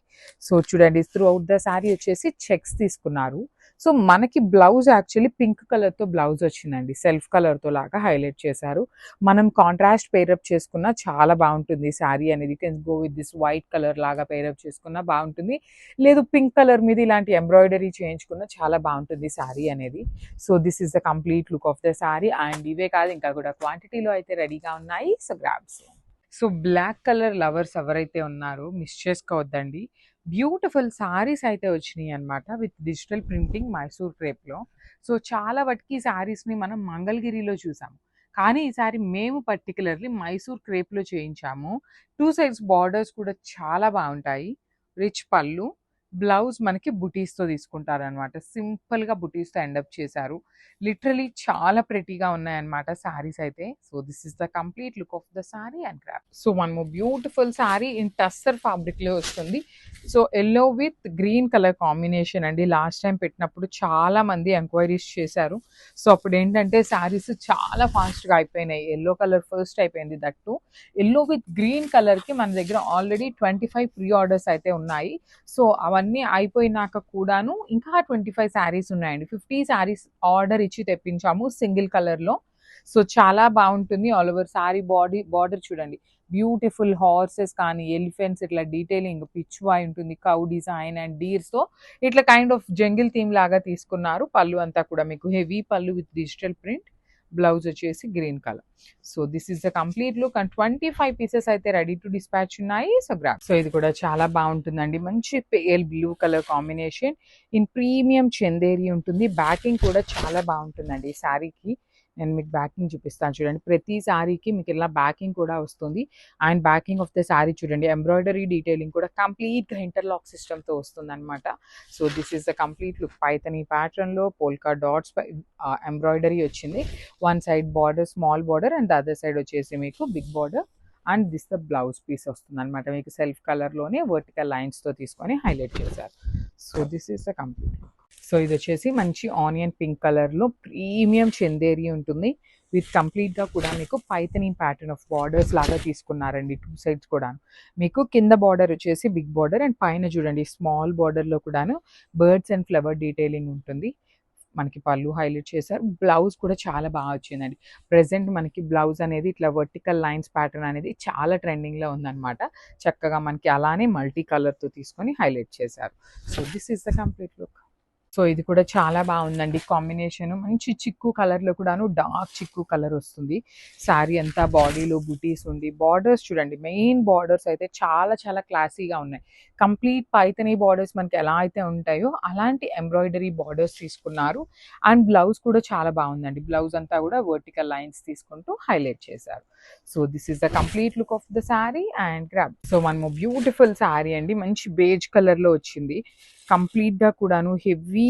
సో చూడండి, త్రూ అవుట్ ద శారీ వచ్చేసి చెక్స్ తీసుకున్నారు. సో మనకి బ్లౌజ్ యాక్చువల్లీ పింక్ కలర్తో బ్లౌజ్ వచ్చిందండి, సెల్ఫ్ కలర్తో లాగా హైలైట్ చేశారు. మనం కాంట్రాస్ట్ పేరప్ చేసుకున్నా చాలా బాగుంటుంది శారీ అనేది. Can go with this white colour లాగా పేరప్ చేసుకున్నా బాగుంటుంది, లేదు పింక్ కలర్ మీద ఇలాంటి ఎంబ్రాయిడరీ చేయించుకున్నా చాలా బాగుంటుంది శారీ అనేది. So this is the complete look of the sari. And ఇవే కాదు, ఇంకా కూడా క్వాంటిటీలో అయితే రెడీగా ఉన్నాయి. So grabs. So black colour lovers ఎవరైతే ఉన్నారో మిస్ చేసుకోవద్దండి, బ్యూటిఫుల్ సారీస్ అయితే వచ్చినాయి అనమాట విత్ డిజిటల్ ప్రింటింగ్ మైసూర్ క్రేప్లో. సో చాలా వాటికి సారీస్ని మనం మంగళగిరిలో చూసాము, కానీ ఈసారి మేము పర్టికులర్లీ మైసూర్ క్రేప్లో చేయించాము. 2 సైడ్స్ బార్డర్స్ కూడా చాలా బాగుంటాయి. రిచ్ పళ్ళు, బ్లౌజ్ మనకి బుటీస్తో తీసుకుంటారనమాట. సింపుల్గా బుటీస్తో ఎండప్ చేశారు. లిటరలీ చాలా ప్రెటీగా ఉన్నాయన్నమాట శారీస్ అయితే. So this is the complete look of the sari and crop. So one more beautiful sari in tussar ఫ్యాబ్రిక్లో వస్తుంది. So yellow with green colour combination అండి. లాస్ట్ టైం పెట్టినప్పుడు చాలా మంది ఎంక్వైరీస్ చేశారు. సో అప్పుడు ఏంటంటే శారీస్ చాలా ఫాస్ట్గా అయిపోయినాయి. ఎల్లో కలర్ ఫస్ట్ అయిపోయింది, దట్టు ఎల్లో విత్ గ్రీన్ కలర్కి మన దగ్గర ఆల్రెడీ 25 ప్రీ ఆర్డర్స్ అయితే ఉన్నాయి. సో అవన్నీ అయిపోయినాక కూడాను ఇంకా 25 శారీస్ ఉన్నాయండి. 50 శారీస్ ఆర్డర్ ఇచ్చి తెప్పించాము సింగిల్ కలర్లో. సో చాలా బాగుంటుంది. ఆల్ ఓవర్ శారీ బార్డర్ చూడండి, బ్యూటిఫుల్ హార్సెస్ కానీ ఎలిఫెంట్స్ ఇట్లా డీటెయిలింగ్ పిచ్ వాయ్ ఉంటుంది, కౌ డిజైన్ అండ్ డీర్స్తో ఇట్లా కైండ్ ఆఫ్ జంగిల్ థీమ్ లాగా తీసుకున్నారు. పళ్ళు అంతా కూడా మీకు హెవీ పళ్ళు విత్ డిజిటల్ ప్రింట్, బ్లౌజ్ వచ్చేసి green colour. So this is the complete look and 25 pieces అయితే రెడీ టు డిస్పాచ్ ఉన్నాయి. So grab. సో ఇది కూడా చాలా బాగుంటుందండి, మంచి pale blue colour combination in premium Chanderi ఉంటుంది. బ్యాకింగ్ కూడా చాలా బాగుంటుందండి ఈ శారీకి. నేను మీకు బ్యాకింగ్ చూపిస్తాను చూడండి, ప్రతి శారీకి మీకు ఇలా బ్యాకింగ్ కూడా వస్తుంది. And backing of the sari చూడండి, ఎంబ్రాయిడరీ డీటెయిలింగ్ కూడా కంప్లీట్గా ఇంటర్లాక్ సిస్టమ్తో వస్తుంది అనమాట. So this is the complete look. Paithani ప్యాటర్న్లో పోల్కా డాట్స్ ఎంబ్రాయిడరీ వచ్చింది. One side border small border and the other side వచ్చేసి మీకు big border. And this the blouse piece వస్తుంది అనమాట. మీకు సెల్ఫ్ కలర్లోనే వర్టికల్ లైన్స్తో తీసుకొని హైలైట్ చేశారు. So this is the complete. So ఇది వచ్చేసి మంచి ఆనియన్ పింక్ కలర్లో ప్రీమియం చందేరి ఉంటుంది విత్ కంప్లీట్గా కూడా మీకు పైతనీ ప్యాటర్న్ ఆఫ్ బార్డర్స్ లాగా తీసుకున్నారండి. 2 సైడ్స్ కూడా మీకు కింద బార్డర్ వచ్చేసి బిగ్ బార్డర్ అండ్ పైన చూడండి స్మాల్ బార్డర్లో కూడాను బర్డ్స్ అండ్ ఫ్లవర్ డీటెయిలింగ్ ఉంటుంది. మనకి పళ్ళు హైలైట్ చేశారు. బ్లౌజ్ కూడా చాలా బాగా వచ్చిందండి. ప్రెసెంట్ మనకి బ్లౌజ్ అనేది ఇట్లా వర్టికల్ లైన్స్ ప్యాటర్న్ అనేది చాలా ట్రెండింగ్లో ఉందన్నమాట. చక్కగా మనకి అలానే మల్టీ కలర్తో తీసుకొని హైలైట్ చేశారు. So this is the complete look. So ఇది కూడా చాలా బాగుందండి కాంబినేషన్. మంచి చిక్కు కలర్లో కూడాను డార్క్ చిక్కు కలర్ వస్తుంది. శారీ అంతా బాడీలో బుటీస్ ఉంది. బార్డర్స్ చూడండి, మెయిన్ బార్డర్స్ అయితే చాలా చాలా క్లాసీగా ఉన్నాయి. కంప్లీట్ పైతనీ బార్డర్స్ మనకి ఎలా అయితే ఉంటాయో అలాంటి ఎంబ్రాయిడరీ బార్డర్స్ తీసుకున్నారు. అండ్ బ్లౌజ్ కూడా చాలా బాగుందండి. బ్లౌజ్ అంతా కూడా వర్టికల్ లైన్స్ తీసుకుంటూ హైలైట్ చేశారు. So this is the complete look of the sari and grab. So మనము బ్యూటిఫుల్ శారీ అండి, మంచి బేజ్ కలర్లో వచ్చింది. కంప్లీట్గా కూడాను హెవీ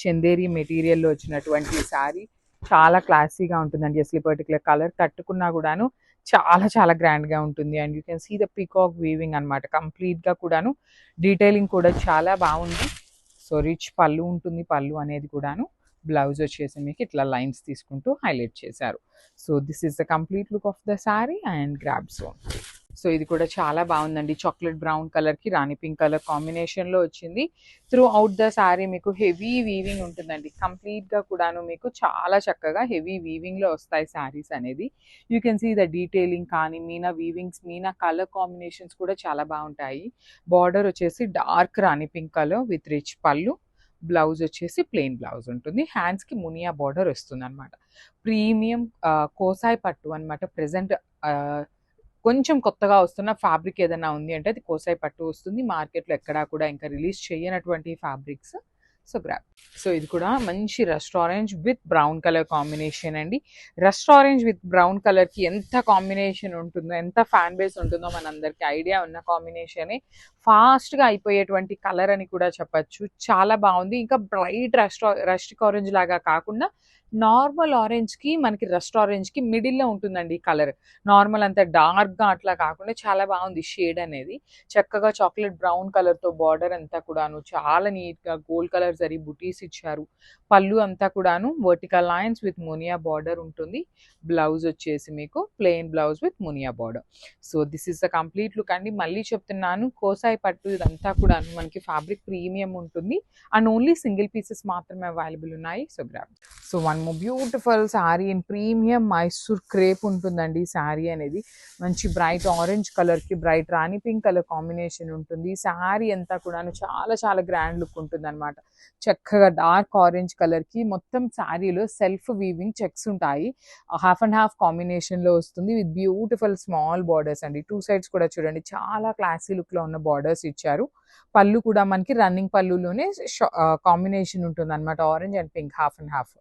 చందేరి మెటీరియల్లో వచ్చినటువంటి శారీ చాలా క్లాసీగా ఉంటుందండి. అసలు పర్టికులర్ కలర్ కట్టుకున్నా కూడాను చాలా చాలా గ్రాండ్గా ఉంటుంది. And you can see the peacock weaving అనమాట. కంప్లీట్గా కూడాను డీటెయిలింగ్ కూడా చాలా బాగుంది. సో రిచ్ పళ్ళు ఉంటుంది, పళ్ళు అనేది కూడాను. బ్లౌజ్ వచ్చేసి మీకు ఇట్లా లైన్స్ తీసుకుంటూ హైలైట్ చేశారు. So this is the complete look of the sari and grab zone. So ఇది కూడా చాలా బాగుందండి. చాక్లెట్ బ్రౌన్ కలర్కి రాణి పింక్ కలర్ కాంబినేషన్లో వచ్చింది. త్రూ అవుట్ ద శారీ మీకు హెవీ వీవింగ్ ఉంటుందండి. కంప్లీట్గా కూడాను మీకు చాలా చక్కగా హెవీ వీవింగ్లో వస్తాయి శారీస్ అనేది. You can see the detailing కానీ meena weavings, meena colour combinations కూడా చాలా బాగుంటాయి. బార్డర్ వచ్చేసి dark rani pink colour with rich పళ్ళు. బ్లౌజ్ వచ్చేసి ప్లెయిన్ బ్లౌజ్ ఉంటుంది. హ్యాండ్స్కి మునియా బార్డర్ వస్తుంది అనమాట. ప్రీమియం కోసాయి పట్టు అనమాట. ప్రెసెంట్ కొంచెం కొత్తగా వస్తున్న ఫ్యాబ్రిక్ ఏదైనా ఉంది అంటే అది కోసాయి పట్టు వస్తుంది. మార్కెట్లో ఎక్కడా కూడా ఇంకా రిలీజ్ చేయనటువంటి ఫ్యాబ్రిక్స్. So grab. సో ఇది కూడా మంచి rust orange with brown colour combination అండి. రస్ట్ ఆరెంజ్ విత్ బ్రౌన్ కలర్కి ఎంత కాంబినేషన్ ఉంటుందో, ఎంత ఫ్యాన్ బేస్ ఉంటుందో మనందరికీ ఐడియా ఉన్న కాంబినేషనే. ఫాస్ట్గా అయిపోయేటువంటి కలర్ అని కూడా చెప్పచ్చు. చాలా బాగుంది. ఇంకా బ్రైట్ రస్టిక్ ఆరెంజ్ లాగా కాకుండా నార్మల్ ఆరెంజ్‌కి మనకి రస్ట్ ఆరెంజ్‌కి మిడిల్‌లో ఉంటుందండి ఈ కలర్. నార్మల్ అంత డార్క్‌గా అట్లా కాకుండా చాలా బాగుంది షేడ్ అనేది. చక్కగా చాక్లేట్ బ్రౌన్ కలర్‌తో బార్డర్ అంతా కూడాను చాలా నీట్‌గా గోల్డ్ కలర్ జరీ బుటీస్ ఇచ్చారు. పళ్ళు అంతా కూడాను vertical lines with Muniya border ఉంటుంది. బ్లౌజ్ వచ్చేసి మీకు plain blouse with Muniya border. So this is the complete look అండి. మళ్ళీ చెప్తున్నాను కోసాయి పట్టు ఇదంతా కూడాను మనకి ఫ్యాబ్రిక్ ప్రీమియం ఉంటుంది. అండ్ ఓన్లీ సింగిల్ పీసెస్ మాత్రమే అవైలబుల్ ఉన్నాయి. So grab. So one more beautiful sari in premium Mysore crepe ఉంటుందండి. శారీ అనేది మంచి బ్రైట్ ఆరెంజ్ కలర్కి బ్రైట్ రాణి పింక్ కలర్ కాంబినేషన్ ఉంటుంది. శారీ అంతా కూడాను చాలా చాలా గ్రాండ్ లుక్ ఉంటుంది అనమాట. చక్కగా డార్క్ ఆరెంజ్ కలర్కి మొత్తం శారీలో సెల్ఫ్ వీవింగ్ చెక్స్ ఉంటాయి. హాఫ్ అండ్ హాఫ్ కాంబినేషన్లో వస్తుంది విత్ బ్యూటిఫుల్ స్మాల్ బార్డర్స్ అండి. టూ సైడ్స్ కూడా చూడండి చాలా క్లాసీ లుక్లో ఉన్న బార్డర్స్ ఇచ్చారు. పళ్ళు కూడా మనకి రన్నింగ్ పళ్ళులోనే కాంబినేషన్ ఉంటుంది అనమాట. Orange and pink half and half.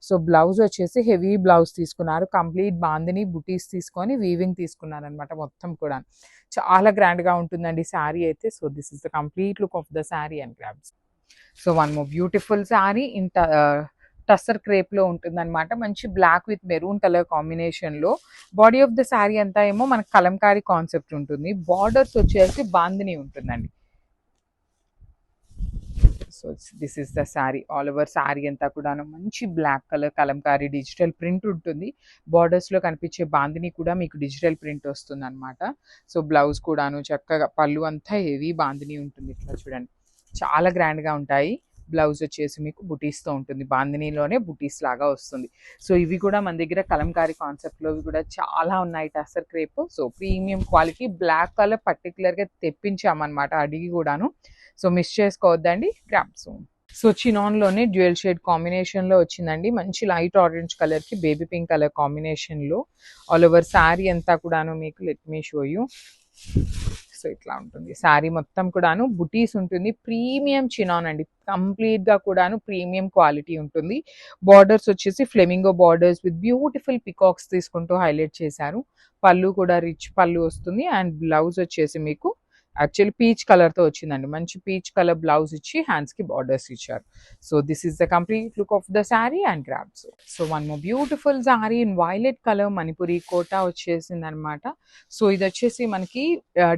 So blouse వచ్చేసి హెవీ బ్లౌజ్ తీసుకున్నారు. కంప్లీట్ బాందిని బుటీస్ తీసుకొని వీవింగ్ తీసుకున్నారు అనమాట మొత్తం కూడా. చాలా గ్రాండ్గా ఉంటుందండి శారీ అయితే. So this is the complete look of the sari and grabs. So one more beautiful sari in tussar క్రేప్లో ఉంటుందన్నమాట. మంచి బ్లాక్ విత్ మెరూన్ కలర్ కాంబినేషన్లో బాడీ ఆఫ్ ద శారీ అంతా ఏమో మనకు కలంకారీ కాన్సెప్ట్ ఉంటుంది. బార్డర్స్ వచ్చేసి బాందిని ఉంటుందండి. So this is the sari. All over sari అంతా కూడాను మంచి black colour Kalamkari digital print ఉంటుంది. బార్డర్స్లో కనిపించే బాందిని కూడా మీకు డిజిటల్ ప్రింట్ వస్తుంది అనమాట. సో బ్లౌజ్ కూడాను చక్కగా పళ్ళు అంతా హెవీ బాందిని ఉంటుంది. ఇట్లా చూడండి చాలా గ్రాండ్గా ఉంటాయి. బ్లౌజ్ వచ్చేసి మీకు బుటీస్తో ఉంటుంది. బాందినీలోనే బుటీస్ లాగా వస్తుంది. సో ఇవి కూడా మన దగ్గర కలంకారీ కాన్సెప్ట్లో కూడా చాలా ఉన్నాయి tussar crepe. So premium quality black colour పర్టికులర్గా తెప్పించామన్నమాట అడిగి కూడాను. సో మిస్ చేసుకోవద్దండి. గ్రామ్స్. సో చినాన్లోనే డ్యూయల్ షేడ్ కాంబినేషన్లో వచ్చిందండి. మంచి లైట్ ఆరెంజ్ కలర్కి బేబీ పింక్ కలర్ కాంబినేషన్లో ఆల్ ఓవర్ శారీ అంతా కూడాను మీకు let me show you. So ఇట్లా ఉంటుంది శారీ మొత్తం కూడాను. బుటీస్ ఉంటుంది. ప్రీమియం చినాన్ అండి. కంప్లీట్గా కూడాను ప్రీమియం క్వాలిటీ ఉంటుంది. బార్డర్స్ వచ్చేసి flamingo borders with beautiful peacocks తీసుకుంటూ హైలైట్ చేశారు. పళ్ళు కూడా రిచ్ పళ్ళు వస్తుంది. అండ్ బ్లౌజ్ వచ్చేసి మీకు యాక్చువల్లీ పీచ్ కలర్తో వచ్చిందండి. మంచి పీచ్ కలర్ బ్లౌజ్ ఇచ్చి హ్యాండ్స్కి బార్డర్స్ ఇచ్చారు. So this is the complete look of the sari and grabs. So one more beautiful sari in violet colour Manipuri Kota వచ్చేసింది అనమాట. సో ఇది వచ్చేసి మనకి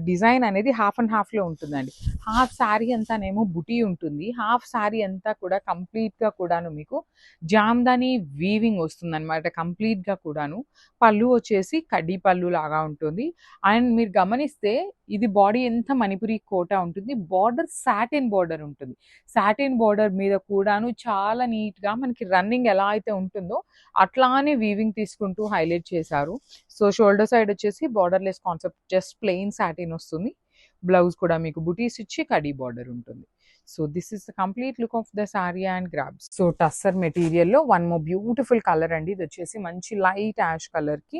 డిజైన్ అనేది హాఫ్ అండ్ హాఫ్లో ఉంటుందండి. హాఫ్ శారీ అంతానేమో బుటీ ఉంటుంది. హాఫ్ శారీ అంతా కూడా కంప్లీట్గా కూడాను మీకు జామ్దాని వీవింగ్ వస్తుంది అనమాట. కంప్లీట్గా కూడాను పళ్ళు వచ్చేసి కడ్డీ పళ్ళు లాగా ఉంటుంది. అండ్ మీరు గమనిస్తే ఇది బాడీ ఎంత మణిపురి కోటా ఉంటుంది. బార్డర్ సాటిన్ బార్డర్ ఉంటుంది. సాటిన్ బార్డర్ మీద కూడాను చాలా నీట్గా మనకి రన్నింగ్ ఎలా అయితే ఉంటుందో అట్లానే వీవింగ్ తీసుకుంటూ హైలైట్ చేశారు. సో షోల్డర్ సైడ్ వచ్చేసి borderless concept just plain satin వస్తుంది. బ్లౌజ్ కూడా మీకు బుటీస్ ఇచ్చి కడీ బార్డర్ ఉంటుంది. So this is the complete look of the sari and grabs. So tussar మెటీరియల్లో వన్ మోర్ బ్యూటిఫుల్ కలర్ అండి. ఇది వచ్చేసి మంచి లైట్ యాష్ కలర్కి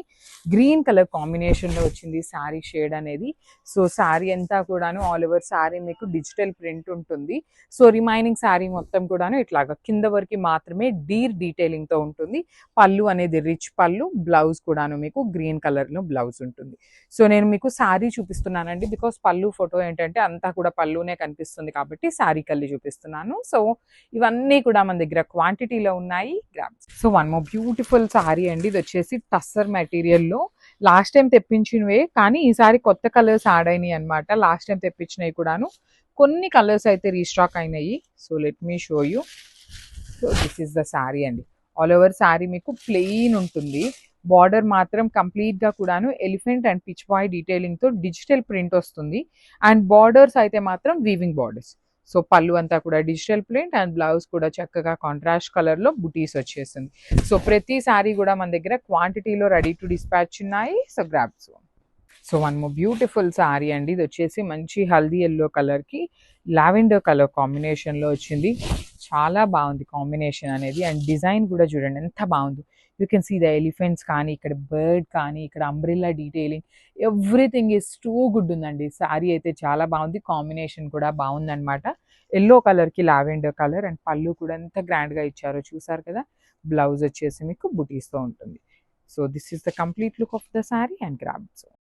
గ్రీన్ కలర్ కాంబినేషన్లో వచ్చింది శారీ షేడ్ అనేది. సో శారీ అంతా కూడాను ఆల్ ఓవర్ శారీ మీకు డిజిటల్ ప్రింట్ ఉంటుంది. సో రిమైనింగ్ శారీ మొత్తం కూడాను ఇట్లాగా కింద వరకు మాత్రమే డీర్ డీటెయిలింగ్తో ఉంటుంది. పళ్ళు అనేది రిచ్ పళ్ళు. బ్లౌజ్ కూడాను మీకు గ్రీన్ కలర్లో బ్లౌజ్ ఉంటుంది. సో నేను మీకు శారీ చూపిస్తున్నానండి. బికాస్ పళ్ళు ఫోటో ఏంటంటే అంతా కూడా పళ్ళునే కనిపిస్తుంది కాబట్టి శారీ కల్లి చూపిస్తున్నాను. సో ఇవన్నీ కూడా మన దగ్గర క్వాంటిటీలో ఉన్నాయి. Grams. So one more beautiful sari అండి. ఇది వచ్చేసి టస్సర్ మెటీరియల్లో లాస్ట్ టైం తెప్పించినవే కానీ ఈసారి కొత్త కలర్స్ యాడ్ అయినాయి అనమాట. లాస్ట్ టైం తెప్పించినవి కూడాను కొన్ని కలర్స్ అయితే రీస్టాక్ అయినాయి. So let me show you. So this is the sari అండి. ఆల్ ఓవర్ శారీ మీకు ప్లెయిన్ ఉంటుంది. బార్డర్ మాత్రం కంప్లీట్గా కూడాను ఎలిఫెంట్ అండ్ పిచ్ బాయ్ డీటెయిలింగ్తో డిజిటల్ ప్రింట్ వస్తుంది. అండ్ బార్డర్స్ అయితే మాత్రం వీవింగ్ బార్డర్స్. సో పళ్ళు అంతా కూడా డిజిటల్ ప్రింట్ అండ్ బ్లౌజ్ కూడా చక్కగా కాంట్రాస్ట్ కలర్లో బుటీస్ వచ్చేసింది. సో ప్రతి శారీ కూడా మన దగ్గర క్వాంటిటీలో రెడీ టు డిస్పాచ్ ఉన్నాయి. So grabs. So one more beautiful sari అండి. ఇది వచ్చేసి మంచి హల్దీ ఎల్లో కలర్కి లావెండర్ కలర్ కాంబినేషన్లో వచ్చింది. చాలా బాగుంది కాంబినేషన్ అనేది. అండ్ డిజైన్ కూడా చూడండి ఎంత బాగుంది. You can see the elephants కానీ ఇక్కడ బర్డ్ కానీ ఇక్కడ umbrella detailing everything is too good ఉందండి. శారీ అయితే చాలా బాగుంది. కాంబినేషన్ కూడా బాగుందన్నమాట. ఎల్లో కలర్కి లావెండర్ కలర్ అండ్ పళ్ళు కూడా ఎంత గ్రాండ్గా ఇచ్చారో చూసారు కదా. బ్లౌజ్ వచ్చేసి మీకు బుటీస్తో ఉంటుంది. So this is the complete look of the sari and grabs.